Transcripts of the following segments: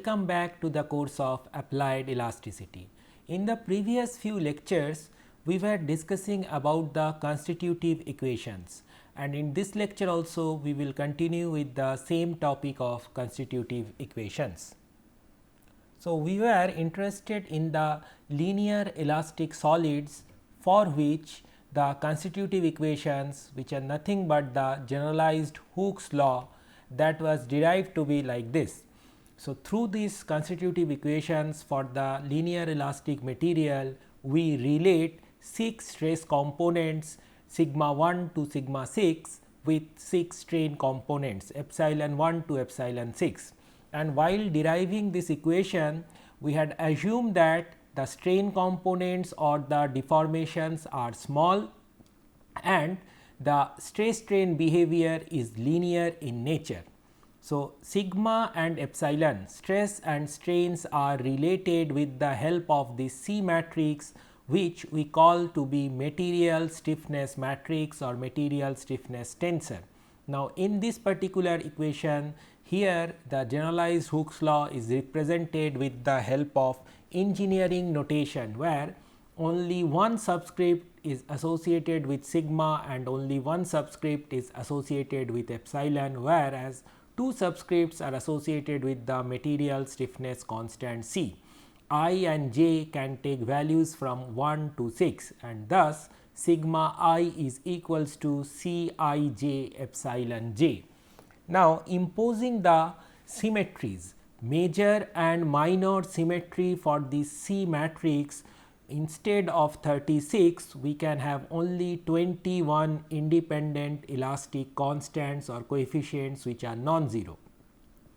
welcome back to the course of applied elasticity. In the previous few lectures, we were discussing about the constitutive equations, and in this lecture also we will continue with the same topic of constitutive equations. So, we were interested in the linear elastic solids for which the constitutive equations, which are nothing but the generalized Hooke's law, that was derived to be like this. So, through these constitutive equations for the linear elastic material, we relate 6 stress components sigma 1 to sigma 6 with 6 strain components epsilon 1 to epsilon 6. And while deriving this equation, we had assumed that the strain components or the deformations are small and the stress strain behavior is linear in nature. So, sigma and epsilon stress and strains are related with the help of this C matrix, which we call to be material stiffness matrix or material stiffness tensor. Now, in this particular equation, here the generalized Hooke's law is represented with the help of engineering notation, where only one subscript is associated with sigma and only one subscript is associated with epsilon, whereas two subscripts are associated with the material stiffness constant C. I and j can take values from 1 to 6, and thus sigma I is equals to C I j epsilon j. Now, imposing the symmetries, major and minor symmetry for this C matrix, instead of 36 we can have only 21 independent elastic constants or coefficients which are non-zero.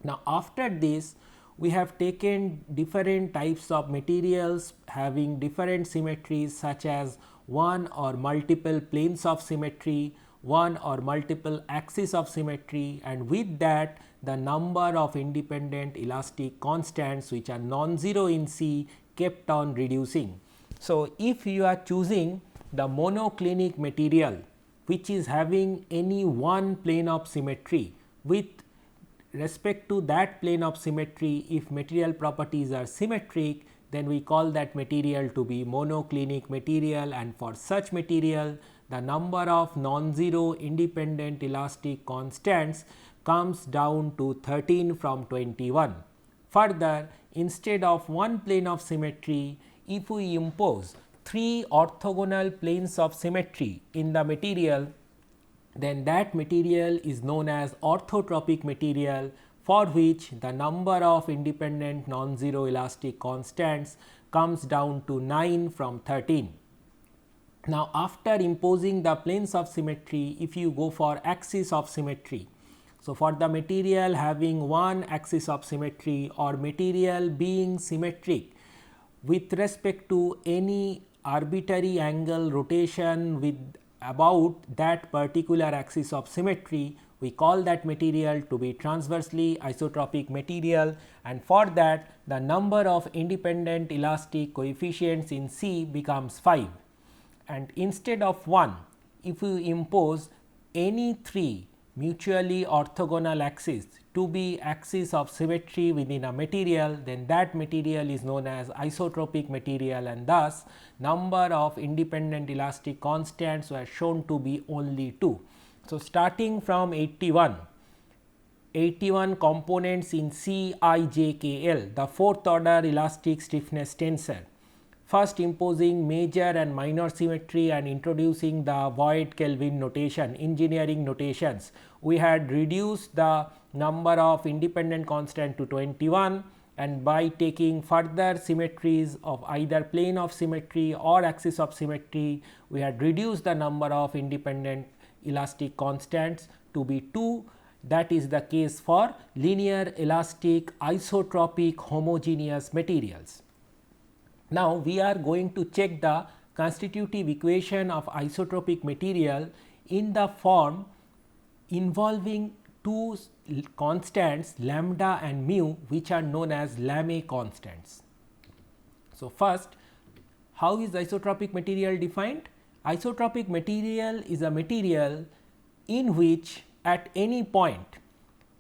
Now, after this we have taken different types of materials having different symmetries, such as one or multiple planes of symmetry, one or multiple axes of symmetry, and with that the number of independent elastic constants which are non-zero in C kept on reducing. So, if you are choosing the monoclinic material which is having any one plane of symmetry, with respect to that plane of symmetry, if material properties are symmetric, then we call that material to be monoclinic material, and for such material the number of non-zero independent elastic constants comes down to 13 from 21. Further, instead of one plane of symmetry, if we impose 3 orthogonal planes of symmetry in the material, then that material is known as orthotropic material, for which the number of independent non-zero elastic constants comes down to 9 from 13. Now, after imposing the planes of symmetry, if you go for axis of symmetry, so for the material having one axis of symmetry or material being symmetric with respect to any arbitrary angle rotation with about that particular axis of symmetry, we call that material to be transversely isotropic material, and for that the number of independent elastic coefficients in C becomes 5. And instead of 1, if you impose any 3 mutually orthogonal axes to be axis of symmetry within a material, then that material is known as isotropic material, and thus number of independent elastic constants were shown to be only 2. So, starting from 81 components in C I j k L, the fourth order elastic stiffness tensor, first imposing major and minor symmetry and introducing the Voigt Kelvin notation, engineering notations, we had reduced the number of independent constant to 21, and by taking further symmetries of either plane of symmetry or axis of symmetry, we had reduced the number of independent elastic constants to be 2. That is the case for linear elastic isotropic homogeneous materials. Now, we are going to check the constitutive equation of isotropic material in the form involving two constants lambda and mu, which are known as Lamé constants. So, first, how is isotropic material defined? Isotropic material is a material in which at any point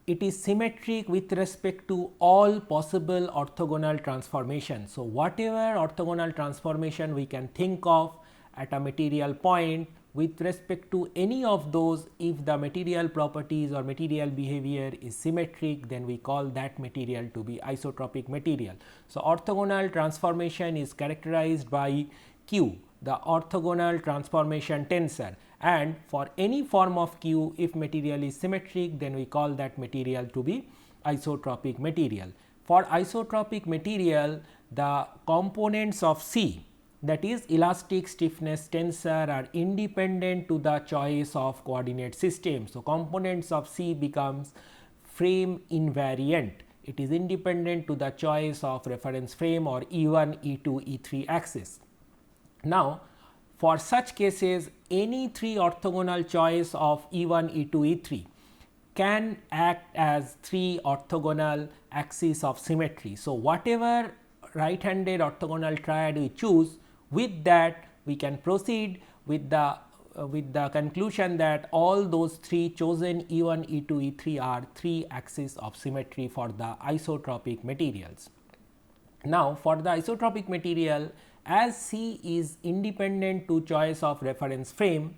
it is symmetric with respect to all possible orthogonal transformations. So, whatever orthogonal transformation we can think of at a material point with respect to any of those, if the material properties or material behavior is symmetric, then we call that material to be isotropic material. So, orthogonal transformation is characterized by Q, the orthogonal transformation tensor, and for any form of Q, if material is symmetric, then we call that material to be isotropic material. For isotropic material, the components of C, that is elastic stiffness tensor, are independent to the choice of coordinate system. So, components of C becomes frame invariant. It is independent to the choice of reference frame or E1, E2, E3 axis. Now, for such cases, any three orthogonal choice of E1, E2, E3 can act as three orthogonal axes of symmetry. So, whatever right handed orthogonal triad we choose, with that we can proceed with the conclusion that all those three chosen E1, E2, E3 are three axes of symmetry for the isotropic materials. Now, for the isotropic material, as C is independent to choice of reference frame,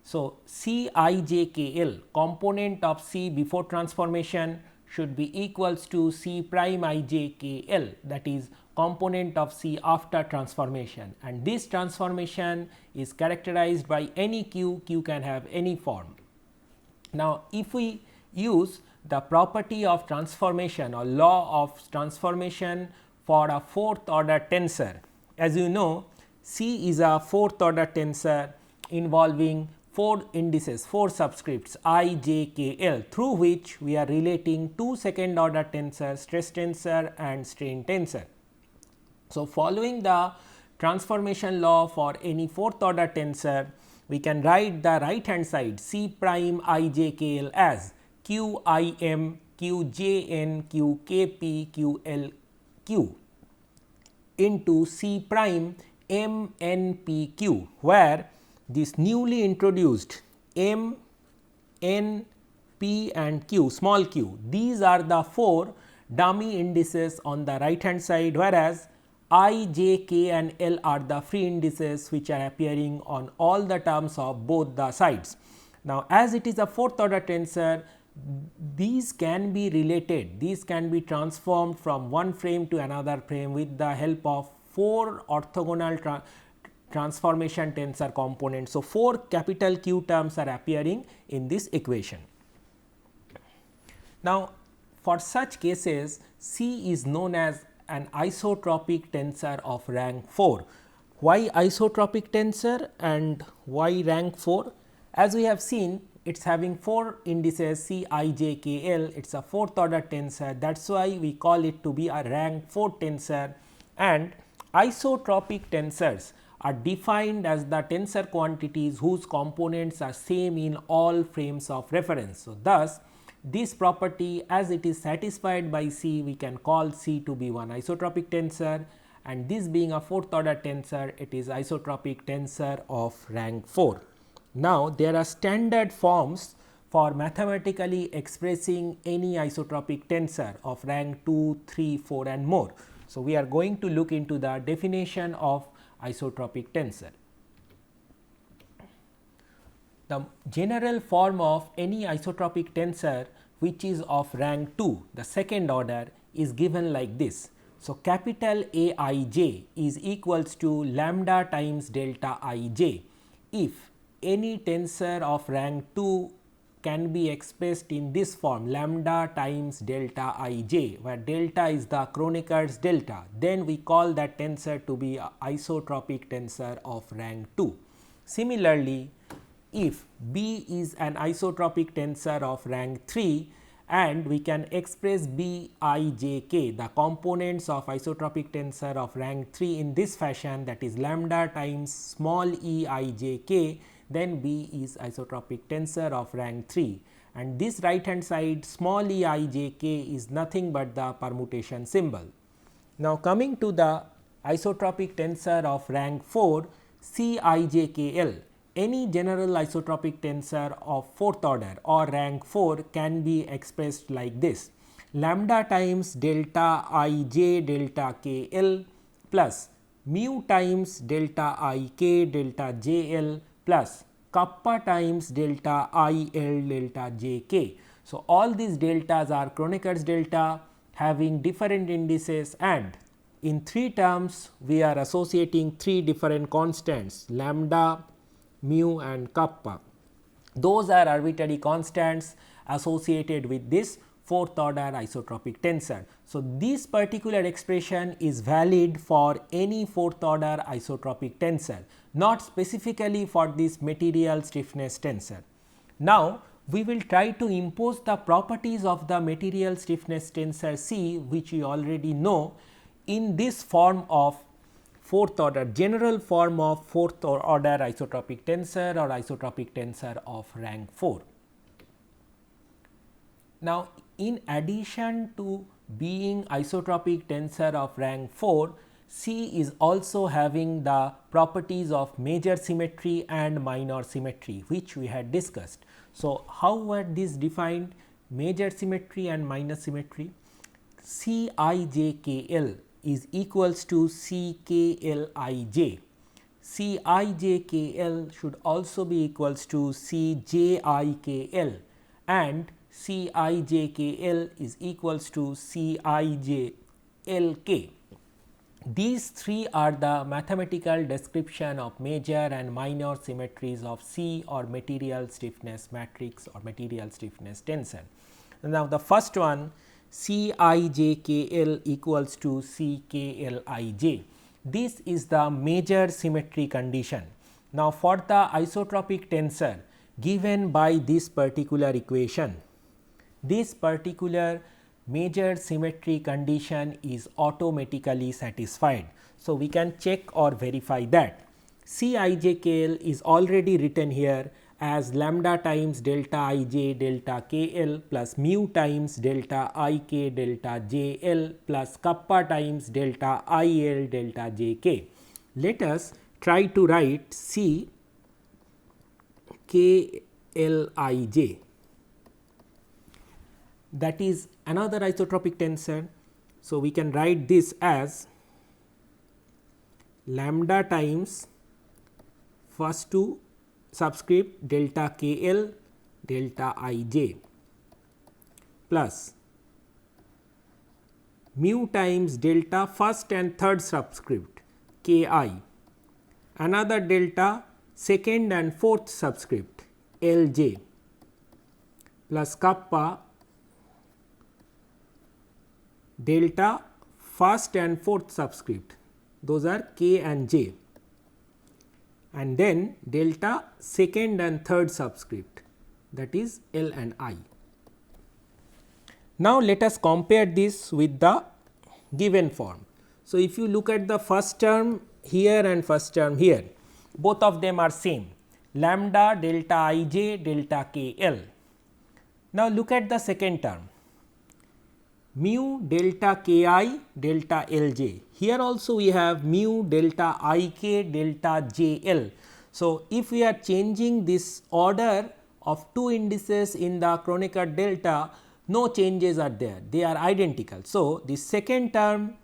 so C I j k L, component of C before transformation, should be equals to C prime I j k L, that is component of C after transformation, and this transformation is characterized by any Q. Q can have any form. Now, if we use the property of transformation or law of transformation for a fourth order tensor, as you know, C is a fourth order tensor involving 4 indices, 4 subscripts I, j, k, L, through which we are relating two second order tensors, stress tensor and strain tensor. So, following the transformation law for any fourth order tensor, we can write the right hand side C prime I j k L as Q I m Q j n Q k p Q L q into C prime m n p q, where this newly introduced m, n, p and q, small q, these are the 4 dummy indices on the right hand side, whereas I, j, k and L are the free indices which are appearing on all the terms of both the sides. Now, as it is a fourth order tensor, these can be related, these can be transformed from one frame to another frame with the help of 4 orthogonal transformation tensor components. So, 4 capital Q terms are appearing in this equation. Now, for such cases, C is known as an isotropic tensor of rank 4. Why isotropic tensor and why rank 4? As we have seen, it is having 4 indices C, I, j, k, L, it is a fourth order tensor, that is why we call it to be a rank 4 tensor, and isotropic tensors are defined as the tensor quantities whose components are same in all frames of reference. So, thus this property, as it is satisfied by C, we can call C to be one isotropic tensor, and this being a fourth order tensor, it is isotropic tensor of rank 4. Now, there are standard forms for mathematically expressing any isotropic tensor of rank 2, 3, 4 and more. So, we are going to look into the definition of isotropic tensor. The general form of any isotropic tensor which is of rank 2, the second order, is given like this. So, capital A I j is equals to lambda times delta I j. If any tensor of rank 2 can be expressed in this form, lambda times delta I j, where delta is the Kroneker's delta, then we call that tensor to be an isotropic tensor of rank 2. Similarly, if B is an isotropic tensor of rank 3 and we can express B I j k, the components of isotropic tensor of rank 3 in this fashion, that is lambda times small e I j k, then B is isotropic tensor of rank 3, and this right hand side small e I j k is nothing but the permutation symbol. Now, coming to the isotropic tensor of rank 4, C I j k L any general isotropic tensor of fourth order or rank 4 can be expressed like this: lambda times delta I j delta k l plus mu times delta I k delta j l plus kappa times delta I L delta j k. So, all these deltas are Kroneker's delta having different indices, and in 3 terms we are associating 3 different constants lambda, mu and kappa. Those are arbitrary constants associated with this fourth order isotropic tensor. So, this particular expression is valid for any fourth order isotropic tensor, not specifically for this material stiffness tensor. Now, we will try to impose the properties of the material stiffness tensor C, which we already know, in this form of fourth order, general form of fourth order isotropic tensor or isotropic tensor of rank 4. Now, in addition to being isotropic tensor of rank 4, C is also having the properties of major symmetry and minor symmetry, which we had discussed. So, how were these defined? Major symmetry and minor symmetry. C I j k l is equals to C k l I j. C I j k l should also be equals to C j I k l, and C I j k l is equals to C I j l k. These 3 are the mathematical description of major and minor symmetries of C or material stiffness matrix or material stiffness tensor. Now, the first one, C I j k l equals to C k l I j. This is the major symmetry condition. Now, for the isotropic tensor given by this particular equation, this particular major symmetry condition is automatically satisfied. So, we can check or verify that. C I j k l is already written here as lambda times delta I j delta k l plus mu times delta I k delta j l plus kappa times delta I L delta j k. Let us try to write C k l I j. That is another isotropic tensor. So, we can write this as lambda times first 2 subscript delta k l delta I j plus mu times delta first and third subscript k I, another delta second and fourth subscript L j plus kappa delta first and fourth subscript, those are k and j, and then delta second and third subscript, that is L and I. Now, let us compare this with the given form. So, if you look at the first term here and first term here, both of them are same, lambda delta I j delta k l. Now, look at the second term, mu delta k I delta L j. Here also we have mu delta I k delta j l. So, if we are changing this order of 2 indices in the Kronecker delta, no changes are there, they are identical. So, the second term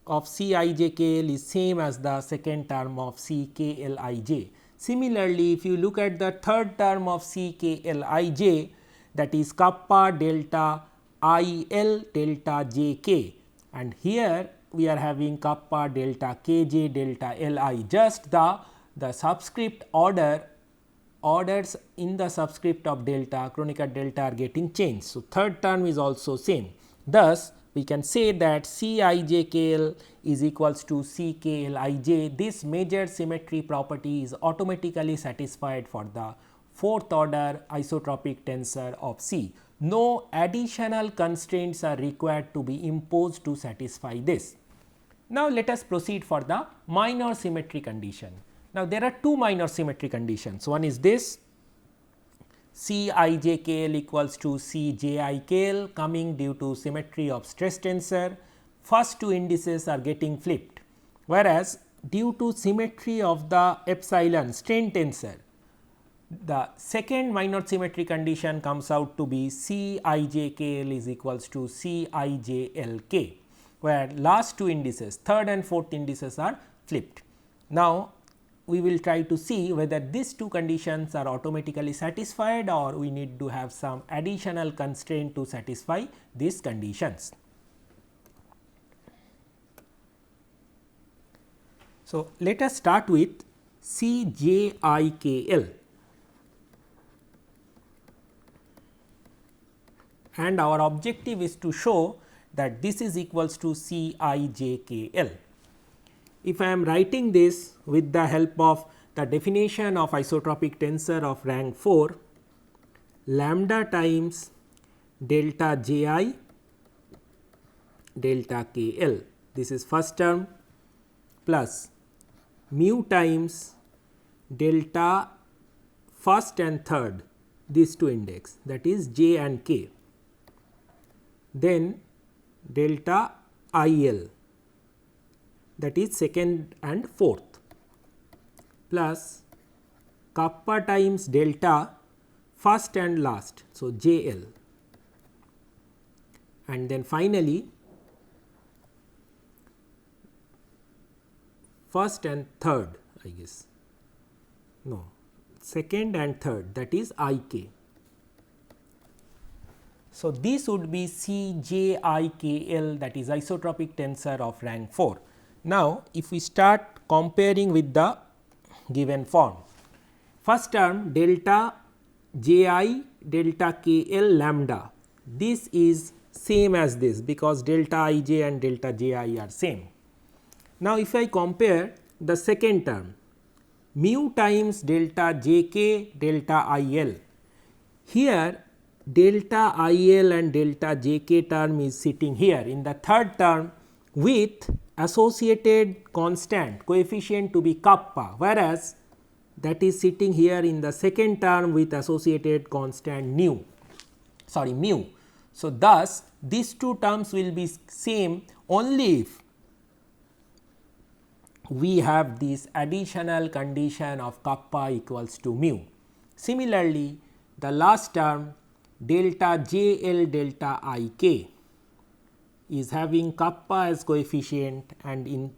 of C I j k l is same as the second term of C k l I j. Similarly, if you look at the third term of C k l I j, that is kappa delta I L delta j k, and here we are having kappa delta k j delta L I, just the subscript orders in the subscript of delta Kronecker delta are getting changed. So, third term is also same. Thus, we can say that C I j k l is equals to C k l I j. This major symmetry property is automatically satisfied for the fourth order isotropic tensor of C. No additional constraints are required to be imposed to satisfy this. Now, let us proceed for the minor symmetry condition. Now, there are 2 minor symmetry conditions. One is this, C I j k l equals to C j I k l coming due to symmetry of stress tensor. First 2 indices are getting flipped, whereas due to symmetry of the epsilon strain tensor, the second minor symmetry condition comes out to be C I j k l is equals to C I j l k, where last two indices, third and fourth indices are flipped. Now, we will try to see whether these two conditions are automatically satisfied or we need to have some additional constraint to satisfy these conditions. So, let us start with C j I k l, and our objective is to show that this is equals to C I j k l. If I am writing this with the help of the definition of isotropic tensor of rank 4, lambda times delta j I delta k l, this is first term, plus mu times delta first and third, these two index, that is j and k, then delta I l, that is second and fourth, plus kappa times delta first and last, so j l, and then finally first and third, I guess, no, second and third, that is I k. So, this would be C j I k l, that is isotropic tensor of rank 4. Now, if we start comparing with the given form, first term delta j I delta k l lambda, this is same as this because delta I j and delta j I are same. Now, if I compare the second term mu times delta j k delta I l, here delta I l and delta j k term is sitting here in the third term with associated constant coefficient to be kappa, whereas that is sitting here in the second term with associated constant mu. So, thus these two terms will be same only if we have this additional condition of kappa equals to mu. Similarly, the last term delta j l delta I k is having kappa as coefficient, and in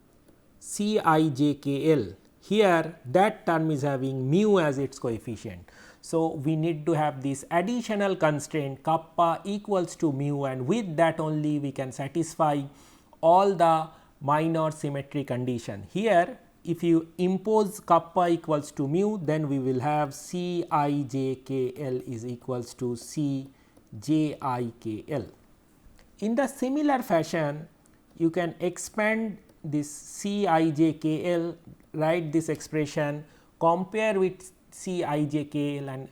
C I j k l here that term is having mu as its coefficient. So, we need to have this additional constraint kappa equals to mu, and with that only we can satisfy all the minor symmetry condition. Here if you impose kappa equals to mu, then we will have C I j k l is equals to C j I k l. In the similar fashion, you can expand this C I j k l, write this expression, compare with C I j k l, and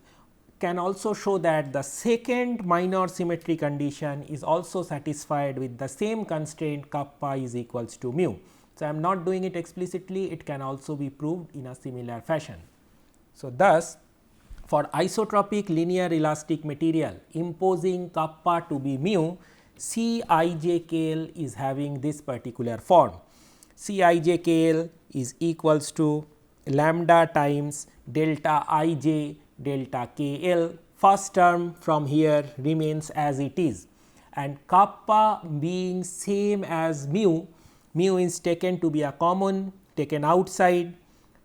can also show that the second minor symmetry condition is also satisfied with the same constraint kappa is equals to mu. So, I am not doing it explicitly, it can also be proved in a similar fashion. So, thus for isotropic linear elastic material imposing kappa to be mu, C I j k l is having this particular form. C I j k l is equals to lambda times delta I j delta k l, first term from here remains as it is, and kappa being same as mu, mu is taken to be a common taken outside,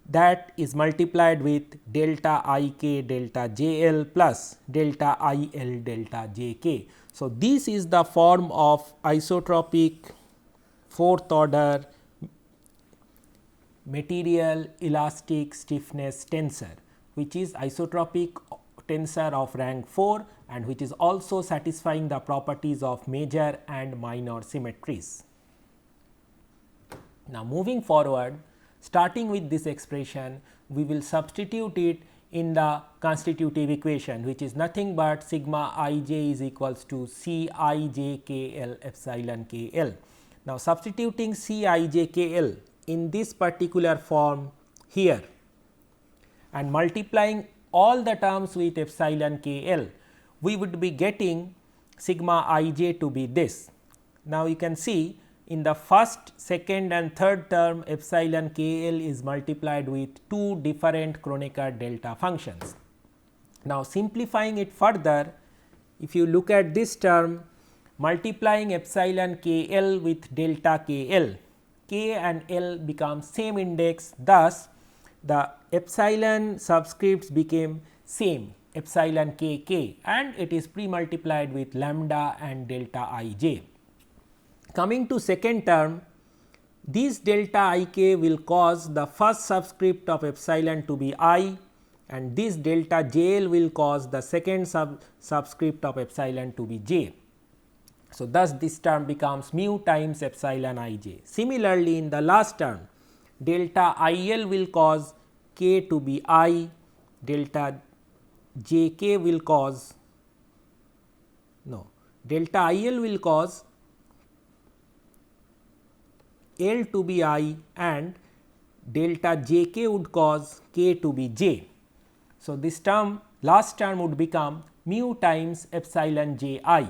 that is multiplied with delta I k delta j l plus delta I l delta j k. So, this is the form of isotropic fourth order material elastic stiffness tensor, which is isotropic tensor of rank 4 and which is also satisfying the properties of major and minor symmetries. Now, moving forward, starting with this expression, we will substitute it in the constitutive equation, which is nothing but sigma I j is equals to C I j k l epsilon k l. Now, substituting C I j k l in this particular form here and multiplying all the terms with epsilon k l, we would be getting sigma I j to be this. Now, you can see in the first, second and third term epsilon k l is multiplied with two different Kronecker delta functions. Now, simplifying it further, if you look at this term, multiplying epsilon k L with delta k L, k and L become same index, thus the epsilon subscripts became same, epsilon k k, and it is pre-multiplied with lambda and delta I j. Coming to second term, this delta I k will cause the first subscript of epsilon to be I, and this delta j L will cause the second subscript of epsilon to be j. So, thus this term becomes mu times epsilon I j. Similarly, in the last term, delta I L will cause k to be I, delta j k will cause delta I L will cause L to be I, and delta j k would cause k to be j. So, this term last term would become mu times epsilon j I.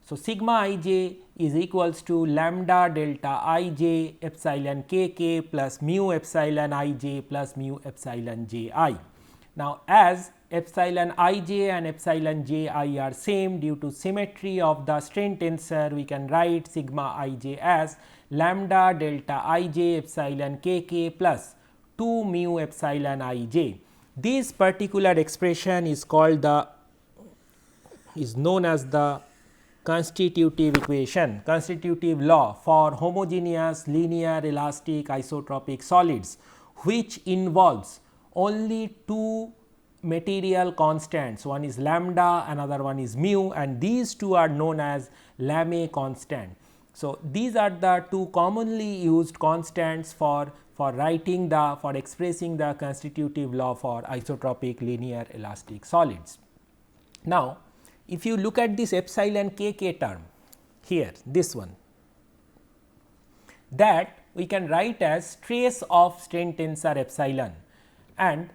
So, sigma I j is equals to lambda delta I j epsilon k k plus mu epsilon I j plus mu epsilon j I. Now, as epsilon I j and epsilon j I are same due to symmetry of the strain tensor, we can write sigma I j as lambda delta I j epsilon k k plus 2 mu epsilon I j. This particular expression is called known as the constitutive equation, constitutive law for homogeneous linear elastic isotropic solids, which involves only two material constants, one is lambda, another one is mu, and these two are known as Lamé constant. So, these are the two commonly used constants for writing for expressing the constitutive law for isotropic linear elastic solids. Now, if you look at this epsilon k k term here, this one, that we can write as trace of strain tensor epsilon, and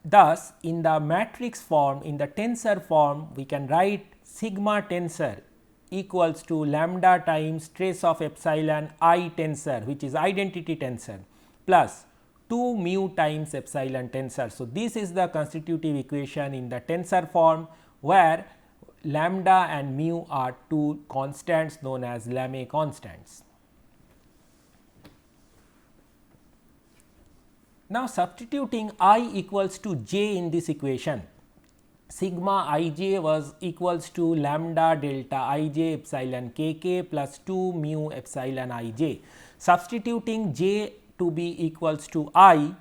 thus in the matrix form, in the tensor form, we can write sigma tensor equals to lambda times trace of epsilon I tensor, which is identity tensor, plus 2 mu times epsilon tensor. So, this is the constitutive equation in the tensor form, where lambda and mu are two constants known as Lamé constants. Now, substituting I equals to j in this equation, sigma I j was equals to lambda delta I j epsilon k k plus 2 mu epsilon I j. Substituting j to be equals to I,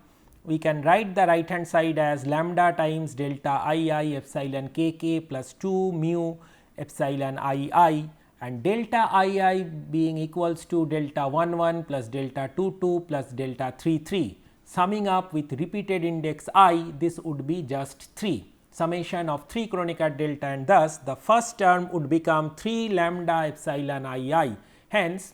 we can write the right hand side as lambda times delta I I epsilon k k plus 2 mu epsilon I I, and delta I I being equals to delta 1 1 plus delta 2 2 plus delta 3 3. Summing up with repeated index I, this would be just 3, summation of 3 Kronecker delta, and thus the first term would become 3 lambda epsilon I I. Hence,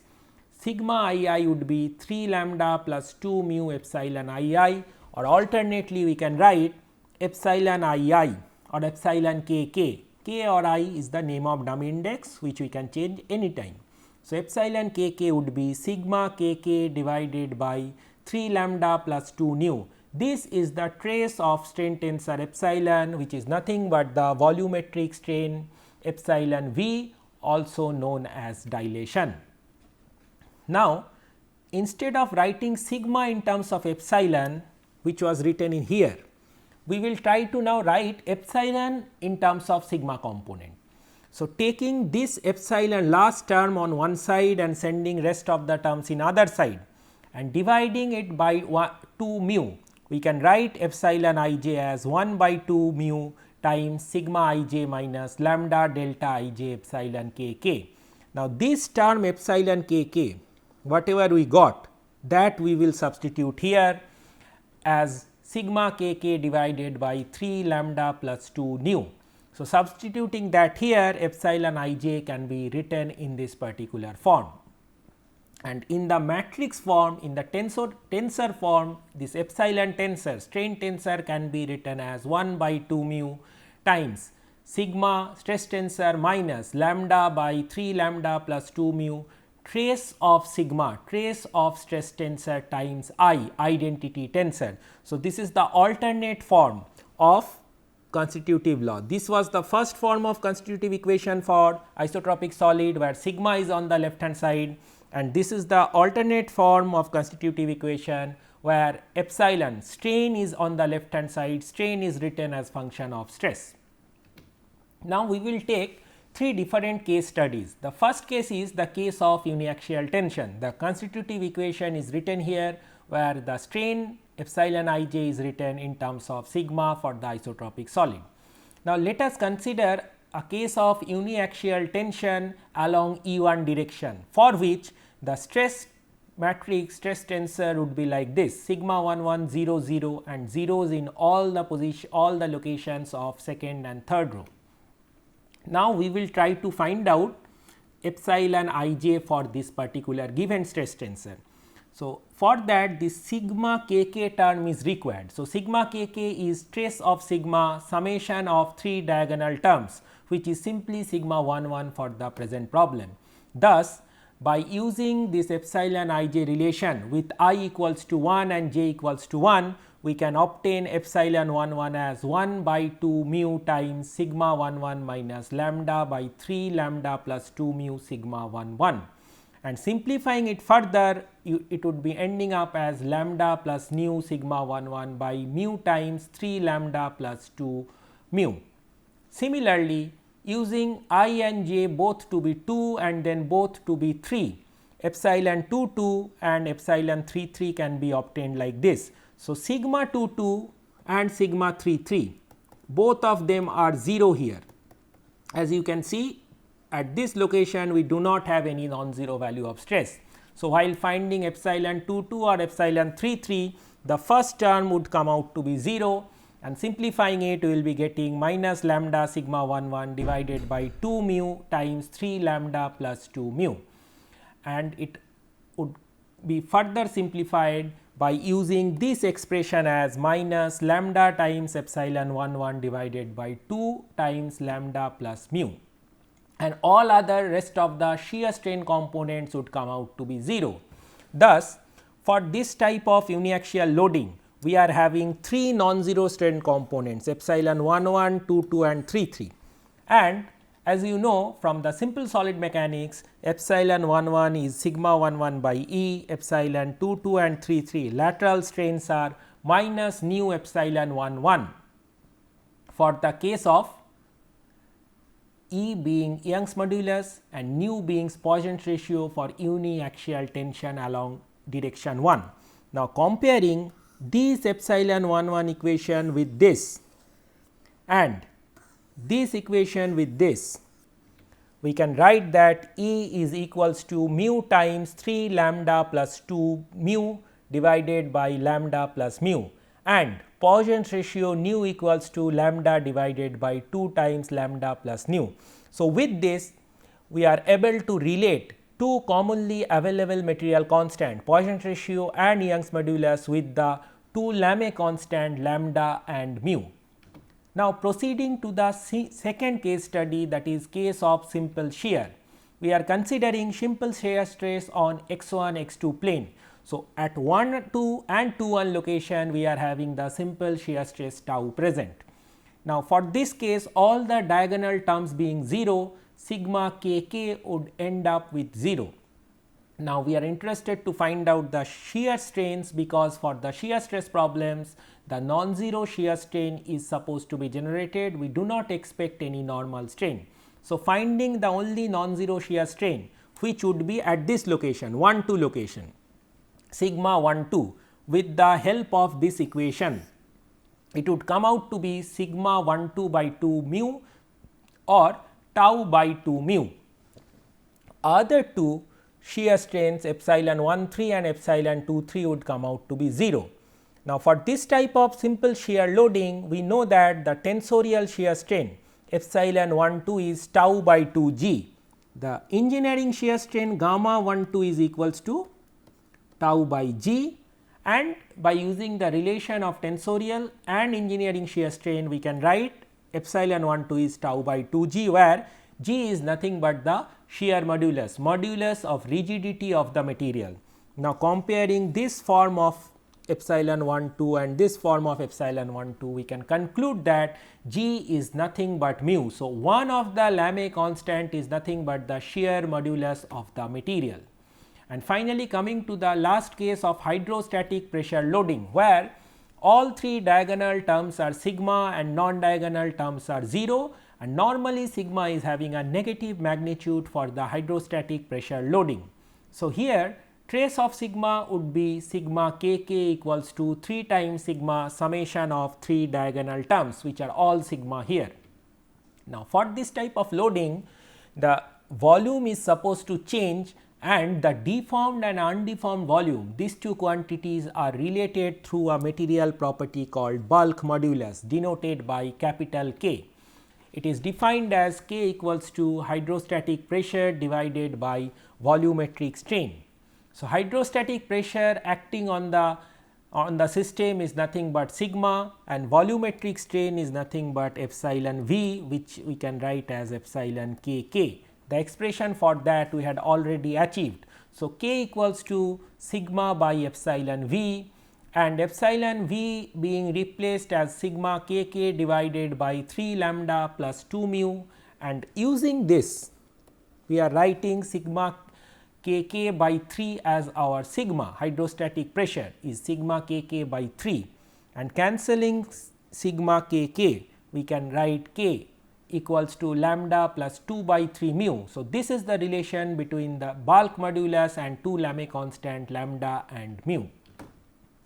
sigma I I would be 3 lambda plus 2 mu epsilon I I, or alternately we can write epsilon I I or epsilon k k. K or I is the name of dummy index, which we can change anytime. So, epsilon k k would be sigma k k divided by 3 lambda plus 2 nu. This is the trace of strain tensor epsilon, which is nothing but the volumetric strain epsilon v, also known as dilation. Now, instead of writing sigma in terms of epsilon, which was written in here, we will try to now write epsilon in terms of sigma component. So, taking this epsilon last term on one side and sending rest of the terms in other side and dividing it by 2 mu, we can write epsilon I j as 1 by 2 mu times sigma I j minus lambda delta I j epsilon k k. Now, this term epsilon k k, whatever we got, that we will substitute here as sigma k k divided by 3 lambda plus 2 nu. So, substituting that here, epsilon I j can be written in this particular form, and in the matrix form, in the tensor form, this epsilon tensor, strain tensor, can be written as 1 by 2 mu times sigma stress tensor minus lambda by 3 lambda plus 2 mu trace of sigma, trace of stress tensor times I, identity tensor. So, this is the alternate form of constitutive law. This was the first form of constitutive equation for isotropic solid, where sigma is on the left hand side, and this is the alternate form of constitutive equation where epsilon, strain, is on the left hand side, strain is written as function of stress. Now, we will take 3 different case studies. The first case is the case of uniaxial tension. The constitutive equation is written here, where the strain epsilon I j is written in terms of sigma for the isotropic solid. Now, let us consider a case of uniaxial tension along E1 direction, for which the stress matrix, stress tensor would be like this: sigma 1 1 0 0 and zeros in all the locations of second and third row. Now, we will try to find out epsilon I j for this particular given stress tensor. So, for that this sigma k k term is required. So, sigma k k is trace of sigma summation of 3 diagonal terms, which is simply sigma 1 1 for the present problem. Thus, by using this epsilon I j relation with I equals to 1 and j equals to 1, we can obtain epsilon 1 1 as 1 by 2 mu times sigma 1 1 minus lambda by 3 lambda plus 2 mu sigma 1 1, and simplifying it further, it would be ending up as lambda plus nu sigma 1 1 by mu times 3 lambda plus 2 mu. Similarly, using I and j both to be 2 and then both to be 3, epsilon 2 2 and epsilon 3 3 can be obtained like this. So, sigma 2 2 and sigma 3 3, both of them are 0 here. As you can see, at this location we do not have any non-zero value of stress. So, while finding epsilon 2 2 or epsilon 3 3, the first term would come out to be 0, and simplifying it, we will be getting minus lambda sigma 1 1 divided by 2 mu times 3 lambda plus 2 mu, and it would be further simplified by using this expression as minus lambda times epsilon 1 1 divided by 2 times lambda plus mu, and all other rest of the shear strain components would come out to be 0. Thus, for this type of uniaxial loading, we are having 3 non-zero strain components, epsilon 1 1, 2 2 and 3 3, and as you know from the simple solid mechanics, epsilon 1 1 is sigma 1 1 by E, epsilon 2 2 and 3 3 lateral strains are minus nu epsilon 1 1. For the case of E being Young's modulus and nu being Poisson's ratio for uniaxial tension along direction 1. Now, comparing this epsilon 1 1 equation with this and this equation with this, we can write that E is equals to mu times 3 lambda plus 2 mu divided by lambda plus mu, and Poisson's ratio nu equals to lambda divided by 2 times lambda plus nu. So, with this we are able to relate 2 commonly available material constant, Poisson's ratio and Young's modulus, with the 2 Lamé constant lambda and mu. Now, proceeding to the second case study, that is case of simple shear. We are considering simple shear stress on x1 x2 plane. So, at 1 2 and 2 1 location we are having the simple shear stress tau present. Now, for this case, all the diagonal terms being 0, sigma k k would end up with 0. Now, we are interested to find out the shear strains, because for the shear stress problems the non-zero shear strain is supposed to be generated. We do not expect any normal strain. So, finding the only non-zero shear strain, which would be at this location 1 2 location, sigma 1 2, with the help of this equation, it would come out to be sigma 1 2 by 2 mu or tau by 2 mu. Other two shear strains, epsilon 1 3 and epsilon 2 3, would come out to be 0. Now, for this type of simple shear loading, we know that the tensorial shear strain epsilon 1 2 is tau by 2 g. The engineering shear strain gamma 1 2 is equals to tau by g, and by using the relation of tensorial and engineering shear strain, we can write epsilon 1 2 is tau by 2 g, where g is nothing but the shear modulus of rigidity of the material. Now, comparing this form of epsilon 1 2 and this form of epsilon 1 2, we can conclude that G is nothing but mu. So, one of the Lamé constant is nothing but the shear modulus of the material. And finally, coming to the last case of hydrostatic pressure loading, where all three diagonal terms are sigma and non-diagonal terms are 0, and normally sigma is having a negative magnitude for the hydrostatic pressure loading. So, here trace of sigma would be sigma kk equals to 3 times sigma summation of 3 diagonal terms, which are all sigma here. Now, for this type of loading, the volume is supposed to change, and the deformed and undeformed volume, these two quantities are related through a material property called bulk modulus, denoted by capital K. It is defined as K equals to hydrostatic pressure divided by volumetric strain. So, hydrostatic pressure acting on the system is nothing but sigma, and volumetric strain is nothing but epsilon V, which we can write as epsilon kk. The expression for that we had already achieved. So, K equals to sigma by epsilon V, and epsilon V being replaced as sigma kk divided by 3 lambda plus 2 mu, and using this we are writing sigma kk by 3 as our sigma. Hydrostatic pressure is sigma kk by 3, and cancelling sigma kk we can write K equals to lambda plus 2 by 3 mu. So, this is the relation between the bulk modulus and two Lamé constant lambda and mu.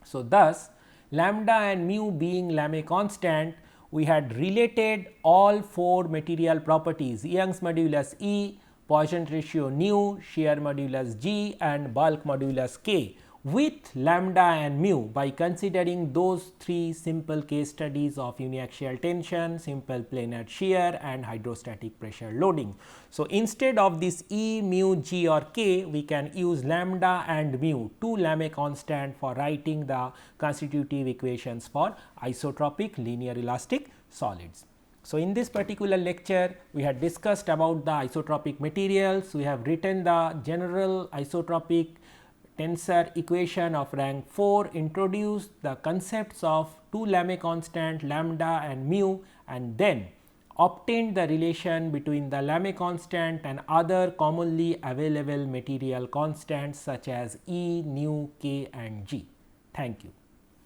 So, thus lambda and mu being Lamé constant, we had related all 4 material properties: Young's modulus E, Poisson ratio nu, shear modulus G and bulk modulus K with lambda and mu by considering those 3 simple case studies of uniaxial tension, simple planar shear and hydrostatic pressure loading. So, instead of this E, mu, G or K, we can use lambda and mu, two Lamé constant, for writing the constitutive equations for isotropic linear elastic solids. So, in this particular lecture we had discussed about the isotropic materials. We have written the general isotropic tensor equation of rank 4, introduced the concepts of two Lamé constant lambda and mu, and then obtained the relation between the Lamé constant and other commonly available material constants such as E, nu, K and G. Thank you.